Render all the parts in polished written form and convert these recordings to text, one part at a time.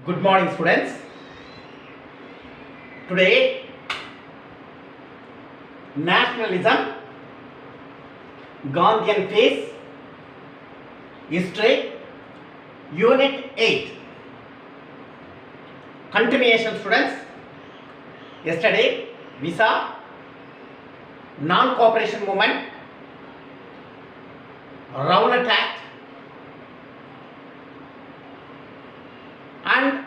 Good morning, students. Today, nationalism, Gandhian phase, history, unit 8. Continuation, students. Yesterday, we saw non-cooperation movement, Rowlatt Act, and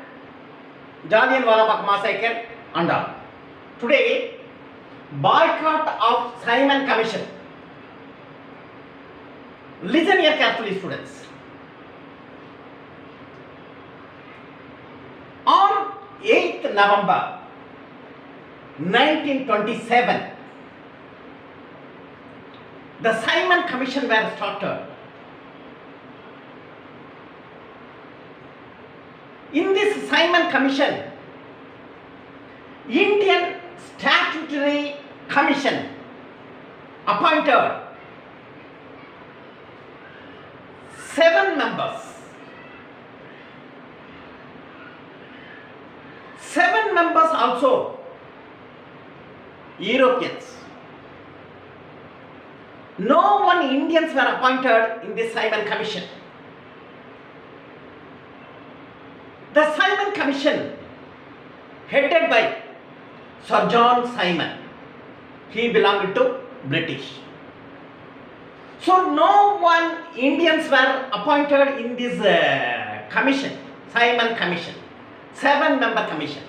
Jallianwala Bagh massacre and all. Today, boycott of Simon Commission. Listen here carefully, students. On 8th November 1927, the Simon Commission were started. In this Simon Commission, Indian Statutory Commission appointed 7 members. 7 members also Europeans. No one Indians were appointed in this Simon Commission. The Simon Commission, headed by Sir John Simon, he belonged to British. So no one Indians were appointed in this commission, Simon Commission, 7-member commission.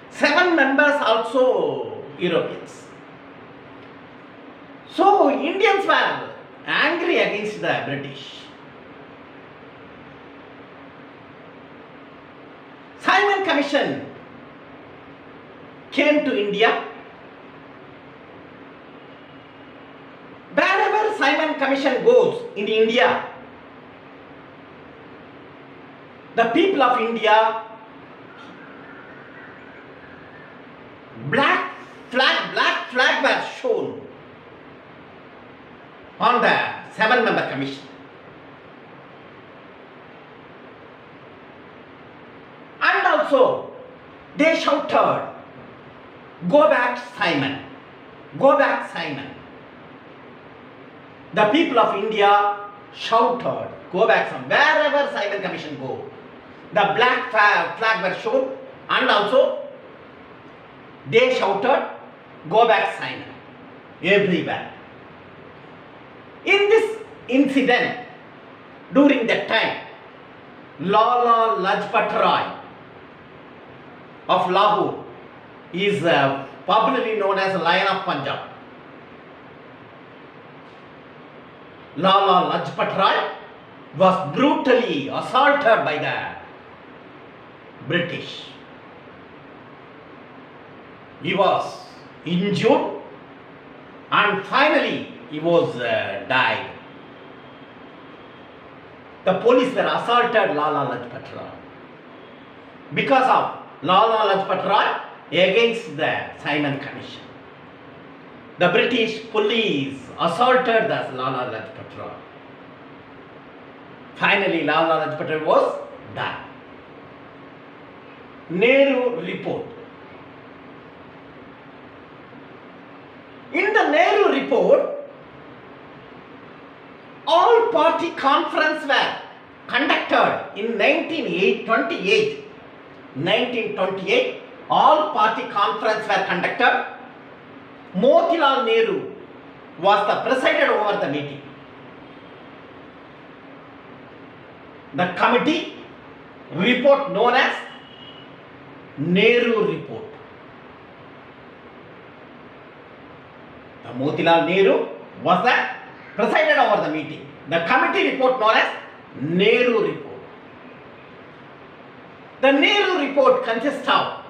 7 members also Europeans. So Indians were angry against the British. Simon Commission came to India. Wherever Simon Commission goes in India, the people of India, black flag was shown on the 7-member commission. And also, they shouted, "Go back, Simon! Go back, Simon!" The people of India shouted, "Go back, Simon!" Wherever Simon Commission go, the black flag was shown, and also they shouted, "Go back, Simon!" everywhere. In this incident, during that time, Lala Lajpat Rai of Lahore is popularly known as Lion of Punjab. Lala Lajpat Rai was brutally assaulted by the British. He was injured and finally he was died. The police were assaulted Lala Lajpat Rai because of Lala Lajpat Rai against the Simon Commission. The British police assaulted the Lala Lajpat Rai. Finally, Lala Lajpat Rai was died. Nehru report. In the Nehru report, all party conference were conducted in 1928, all party conference were conducted. Motilal Nehru was the presided over the meeting. The committee report known as Nehru report. The Motilal Nehru was the presided over the meeting. The committee report known as Nehru report. The Nehru report consists of,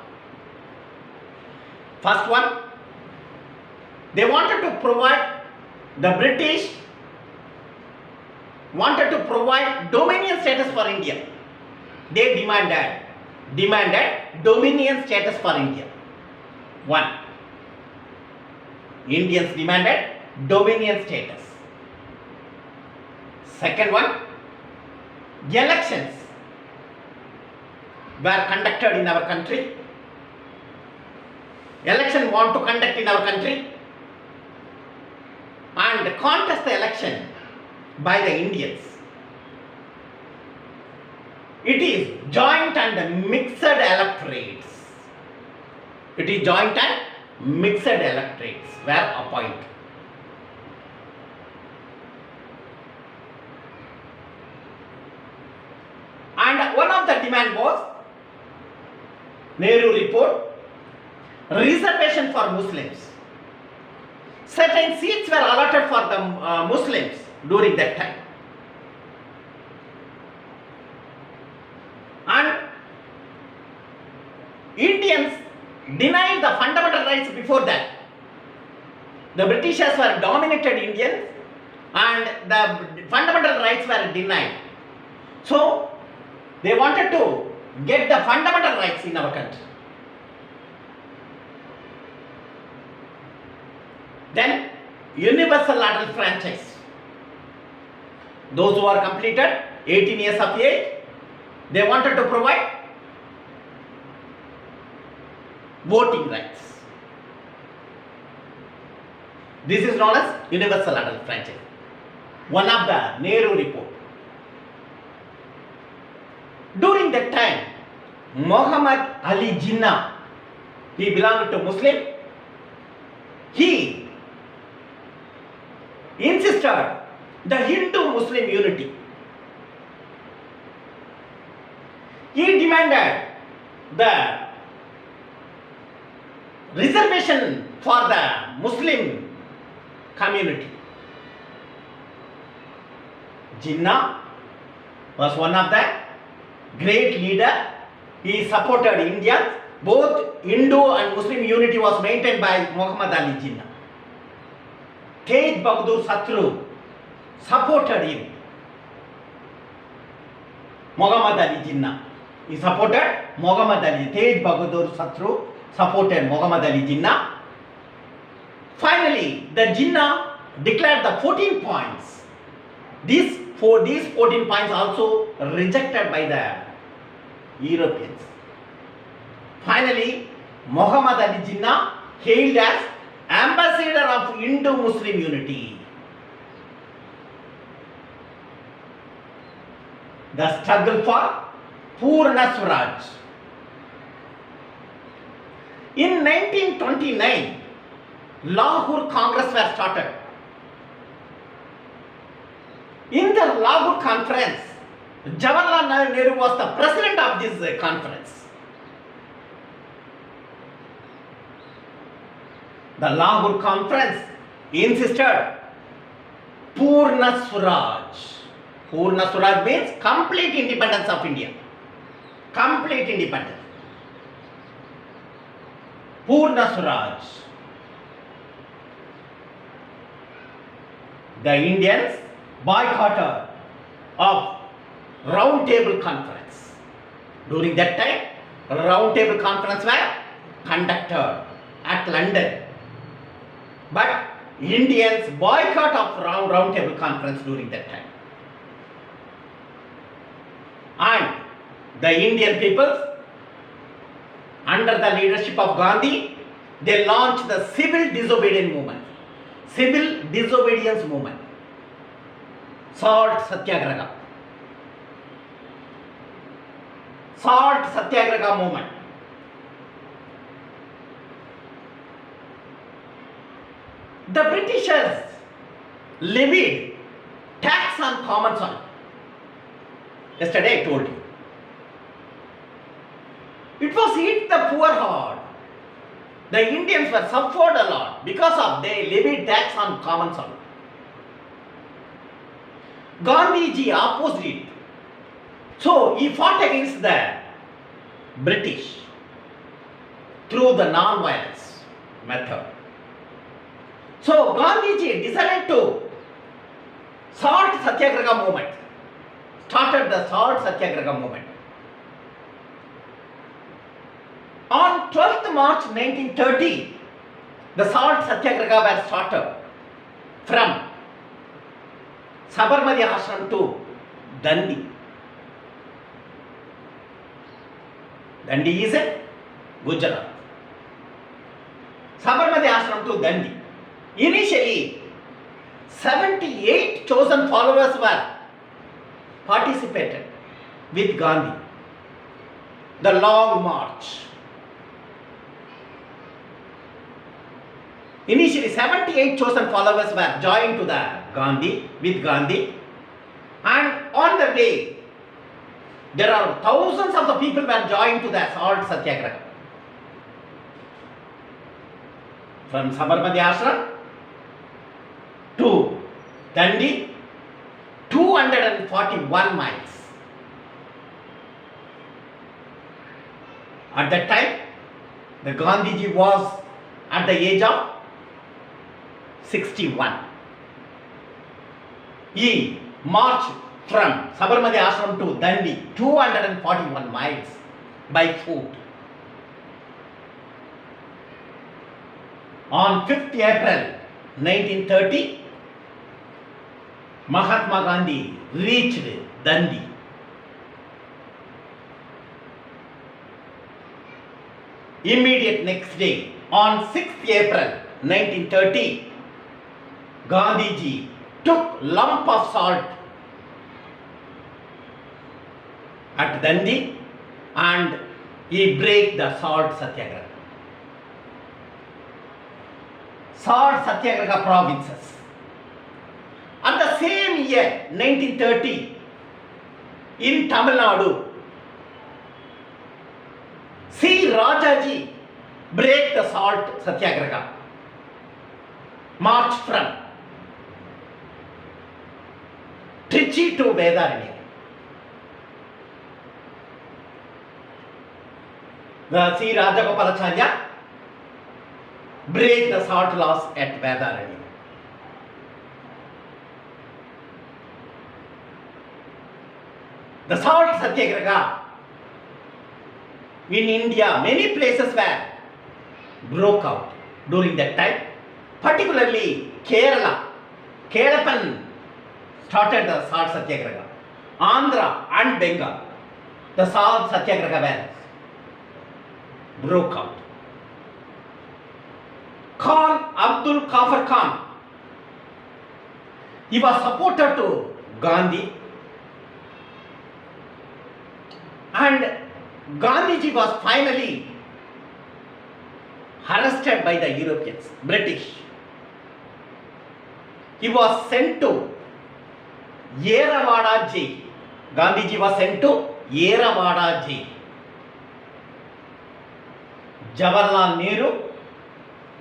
first one, they wanted to provide, the British wanted to provide dominion status for India. They demanded dominion status for India. One, Indians demanded dominion status. Second one, elections. were conducted in our country. Election want to conduct in our country and contest the election by the Indians. It is joint and mixed electorates. It is joint and mixed electorates were appointed. And one of the demand was Nehru report, reservation for Muslims. Certain seats were allotted for the Muslims during that time. And Indians denied the fundamental rights before that. The Britishers were dominated Indians and the fundamental rights were denied. So, they wanted to get the fundamental rights in our country. Then, universal adult franchise. Those who are completed 18 years of age, they wanted to provide voting rights. This is known as universal adult franchise. One of the Nehru report. During that time, Muhammad Ali Jinnah, he belonged to Muslim. He insisted the Hindu-Muslim unity. He demanded the reservation for the Muslim community. Jinnah was one of the great leader. He supported India. Both Hindu and Muslim unity was maintained by Muhammad Ali Jinnah. Tej Bahadur Satru supported him. Muhammad Ali Jinnah. He supported Muhammad Ali. Tej Bahadur Satru supported Muhammad Ali Jinnah. Finally, the Jinnah declared the 14 points. These 14 points also rejected by the Europeans. Finally, Muhammad Ali Jinnah hailed as ambassador of Hindu-Muslim unity. The struggle for Purna Swaraj. In 1929, Lahore Congress was started. In the Lahore conference, Jawaharlal Nehru was the president of this conference. The Lahore conference insisted Purna Swaraj. Purna Swaraj means complete independence of India. Complete independence. Purna Swaraj. The Indians boycotted of Round Table Conference. During that time, Round Table Conference were conducted at London. But Indians boycott of Round Table Conference during that time. And the Indian peoples, under the leadership of Gandhi, they launched the civil disobedience movement. Civil disobedience movement. Salt Satyagraha. Salt Satyagraha movement. The Britishers levied tax on common soil. Yesterday I told you. It was hit the poor hard. The Indians were suffered a lot because of they levied tax on common soil. Gandhiji opposed it. So he fought against the British through the non-violence method. So Gandhiji decided to Salt Satyagraha movement. Started the Salt Satyagraha movement. On 12th March 1930, the Salt Satyagraha was started from Sabarmati Ashram to Dandi. Dandi is in Gujarat. Sabarmati Ashram to Dandi. Initially, 78 chosen followers were participated with Gandhi. The long march. Initially, 78 chosen followers were joined to the with Gandhi, and on the way, there are thousands of the people were joined to the salt satyagraha. From Sabarmati Ashram to Dandi, 241 miles. At that time, the Gandhiji was at the age of 61. He marched from Sabarmati Ashram to Dandi, 241 miles by foot. On 5th April 1930, Mahatma Gandhi reached Dandi. Immediate next day, on 6th April 1930, Gandhiji took lump of salt at Dandi and he break the salt satyagraha. Salt satyagraha provinces. At the same year, 1930, in Tamil Nadu, C. Rajaji break the salt satyagraha. March from Trichy to Vedaranyam. The C. Rajagopalacharya break the salt laws at Vedaranyam. The salt satyagraha in India, many places were broke out during that time, particularly Kerala. Kelappan started the salt satyagraha. Andhra and Bengal, the salt satyagraha were broke out. Khan Abdul Kafur Khan, he was supporter to Gandhi, and Gandhiji was finally arrested by the Europeans, British. He was sent to Yerawada jail. Gandhiji was sent to Yerawada jail. Jawaharlal Nehru,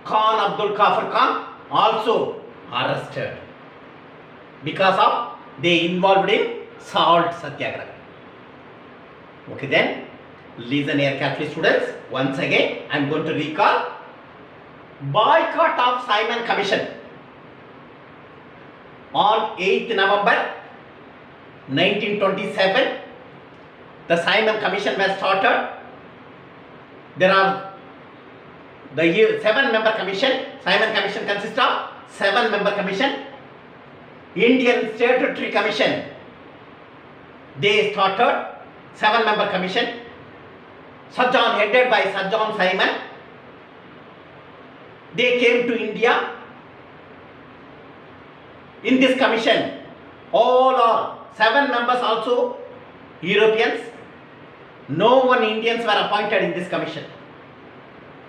Khan Abdul Kafur Khan also arrested because of they involved in salt satyagraha. Okay then, listen here carefully students. Once again, I am going to recall boycott of Simon Commission. On 8th November 1927, the Simon Commission was started. There are the 7-member commission. Simon Commission consists of 7-member commission. Indian Statutory Commission, they started 7-member commission. Sir John, headed by Sir John Simon. They came to India. In this commission, all are 7 members also Europeans. No one Indians were appointed in this commission.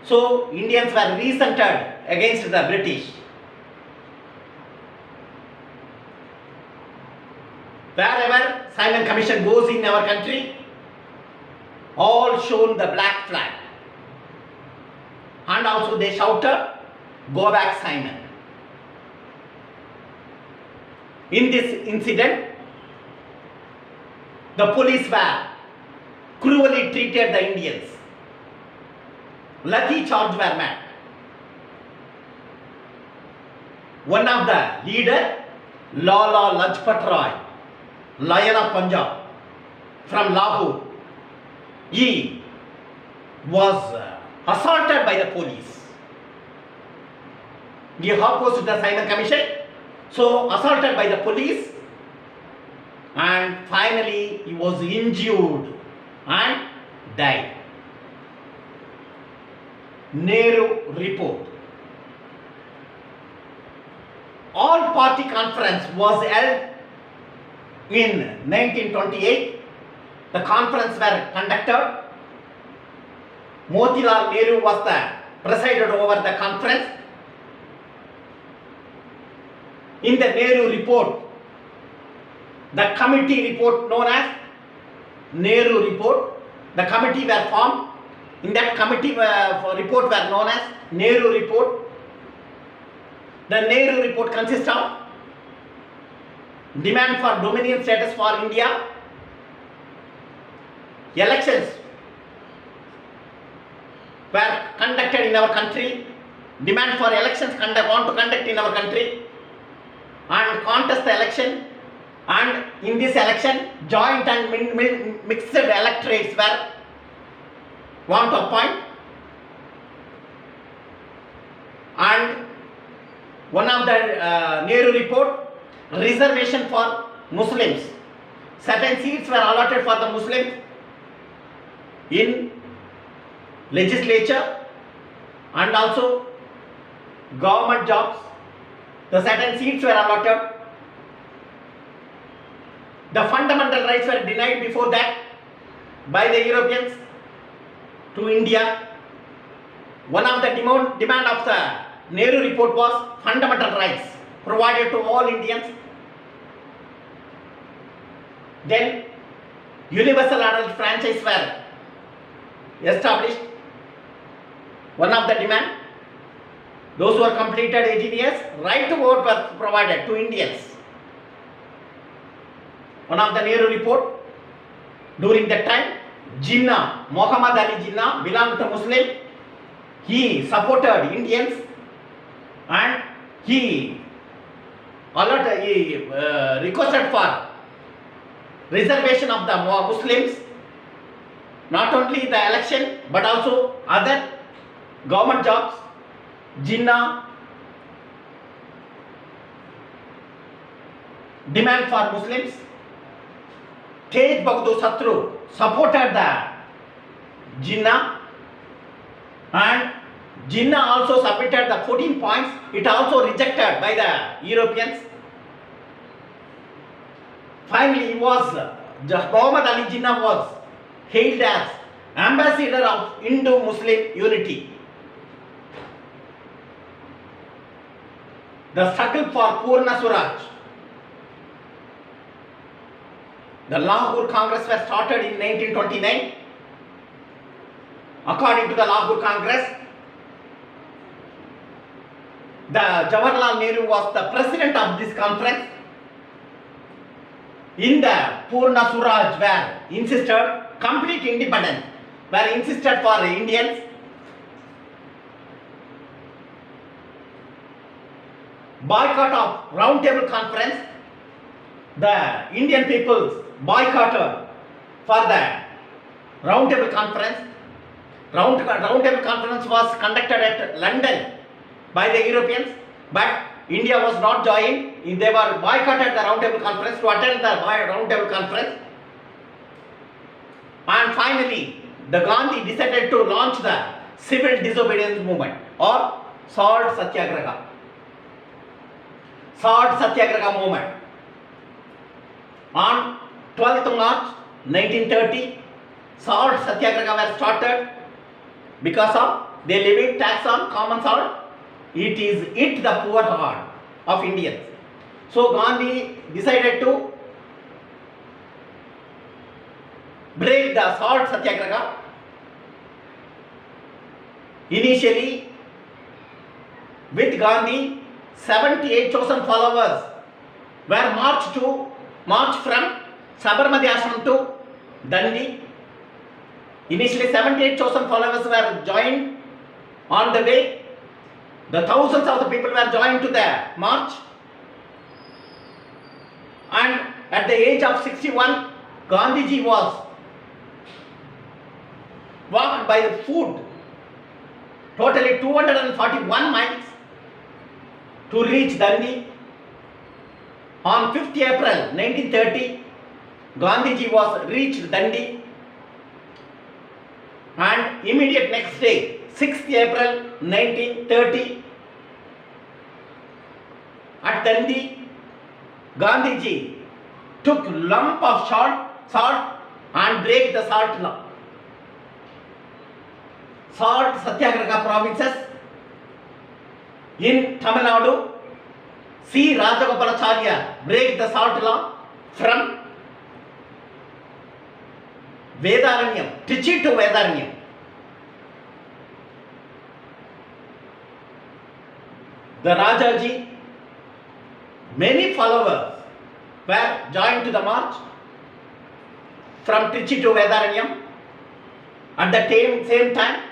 So Indians were resented against the British. Wherever Simon Commission goes in our country, all shown the black flag. And also they shouted, "Go back Simon." In this incident, the police were cruelly treated the Indians. Lathi charge were made. One of the leader, Lala Lajpat Rai, Lion of Punjab, from Lahore, he was assaulted by the police. He opposed the Simon Commission, so assaulted by the police, and finally he was injured and died. Nehru Report. All party conference was held in 1928. The conference were conducted. Motilal Nehru was the presided over the conference. In the Nehru Report, the committee report known as Nehru Report, the committee were formed. In that committee report were known as Nehru Report. The Nehru Report consists of demand for dominion status for India, elections were conducted in our country, demand for elections want to conduct in our country, and contest the election, and in this election joint and mixed electorates were want to appoint, and one of the Nehru Report, reservation for Muslims. Certain seats were allotted for the Muslims in legislature and also government jobs. The certain seats were allotted. The fundamental rights were denied before that by the Europeans to India. One of the demand of the Nehru Report was fundamental rights provided to all Indians. Then universal adult franchise were established. One of the demand, those who are completed 18 years, right to vote was provided to Indians. One of the Nehru Report, during that time, Jinnah, Muhammad Ali Jinnah belonged to Muslim. He supported Indians and he requested for reservation of the Muslims, not only the election but also other government jobs. Jinnah demand for Muslims. Tej Bahadur Satru supported the Jinnah, and Jinnah also submitted the 14 points. It also rejected by the Europeans. Finally, Muhammad Ali Jinnah was hailed as ambassador of Indo-Muslim unity. The struggle for Purna Swaraj. The Lahore Congress was started in 1929. According to the Lahore Congress, the Jawaharlal Nehru was the president of this conference. In the Purna Swaraj were insisted, complete independence were insisted for Indians. Boycott of Round Table Conference. The Indian peoples boycotted for the Round Table Conference. Round Table Conference was conducted at London by the Europeans, but India was not joined. They were boycotted the Round Table Conference to attend the Round Table Conference. And finally, the Gandhi decided to launch the civil disobedience movement or Salt Satyagraha. Salt Satyagraha movement. On 12th March 1930, Salt Satyagraha was started because of they levied tax on common salt. It the poor heart of Indians. So Gandhi decided to break the Salt Satyagraha. Initially, with Gandhi, 78,000 followers were marched from Sabarmati Ashram to Dandi. Initially, 78,000 followers were joined on the way. The thousands of the people were joined to the march. And at the age of 61, Gandhiji was walked by foot totally 241 miles to reach Dandi. On 5th April 1930, Gandhiji was reached Dandi, and immediate next day, 6th April 1930 at Dandi, Gandhiji took lump of salt and break the salt law. Salt Satyagraha provinces in Tamil Nadu, C. Rajagopalacharya break the salt law from Vedaranyam, Trichy to Vedaranyam. The Rajaji, many followers were joined to the march from Trichy to Vedaranyam. At the same time,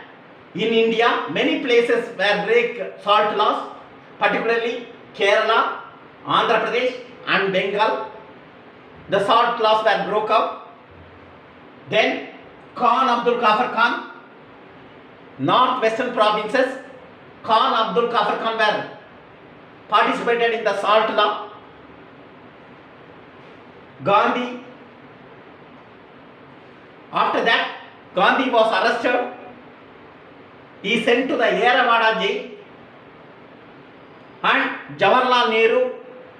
in India, many places were break salt laws, particularly Kerala, Andhra Pradesh and Bengal. The salt laws were broke up. Then Khan Abdul Kafur Khan, northwestern provinces, Khan Abdul Kafur Khan were participated in the salt law. Gandhi, after that, Gandhi was arrested. He sent to the Yerawada jail, and Jawaharlal Nehru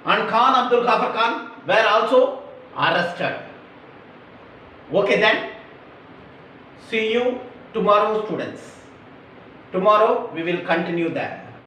and Khan Abdul Kafur Khan were also arrested. Okay then, see you tomorrow students. Tomorrow we will continue that.